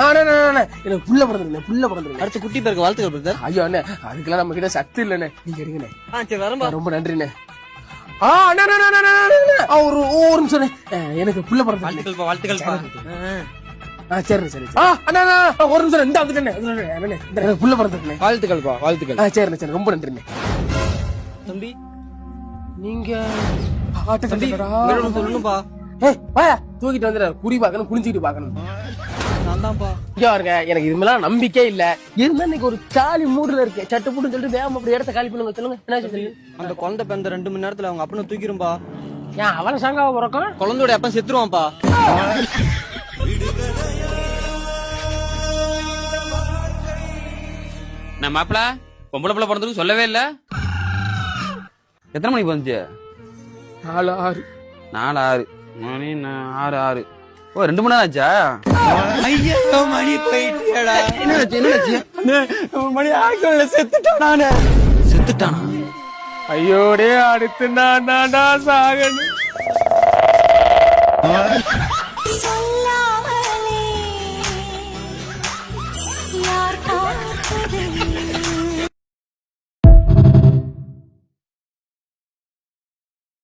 எனக்கு புள்ள பிறந்திருக்கேன் அடுத்த குட்டி பேருக்கு வாழ்த்துக்கள் பிரதர். ஐயோ அண்ணே அதுக்கெல்லாம் நம்ம கிட்ட சத்து இல்லண்ணே, நீங்க இருங்கண்ணே. சரி வரம்பா. ரொம்ப நன்றிண்ணே. ஒரு நிமிஷம் எனக்கு புள்ள பிறந்திருக்கேன். வாழ்த்துக்கள். சரி சரி அண்ணா ஒரு நிமிஷம் இந்த வந்துட்டேன் எனக்கு புள்ள பிறந்திருக்கேன். வாழ்த்துக்கள். சரிண்ணே சரி ரொம்ப நன்றிண்ணே. தம்பி நீங்க சொல்லுங்கப்பா. தூக்கிட்டு வந்துட குறி பாக்கணும், குளிச்சுக்கிட்டு பாக்கணும். நான் தான்ப்பா. இருங்க எனக்கு இது மேல நம்பிக்கை இல்ல, இருந்தா இன்னைக்கு ஒரு காலி மூடுல இருக்கு. சட்டு புட்டு சொல்லிட்டு வேகம் அப்படி இடத்த காலி பண்ணுங்க. சொல்லுங்க என்ன சொல்லுங்க. அந்த குழந்தை பிறந்த 2 மணி நேரத்துல அவங்க அப்பனை தூக்கிரும்பா. ஏன் அவளை சாங்காவ பிறக்கும்? குழந்தையோட அப்பன் செத்துருவான்ப்பா. நான் மாப்பிள பொம்பளை பிள்ளை பிறந்ததுக்கு சொல்லவே இல்ல. எத்தனை மணிக்கு வந்துச்சு? 4:06. 4:06 மணி 6:06. ஓ 2 மணி நேரம் ஆச்சா? ஐயோ மணி போயிட்டேடா. என்ன மணி ஆக்கல செத்துட்டானே. செத்துட்டானா? ஐயோடே அடுத்து நான் சாகணும்.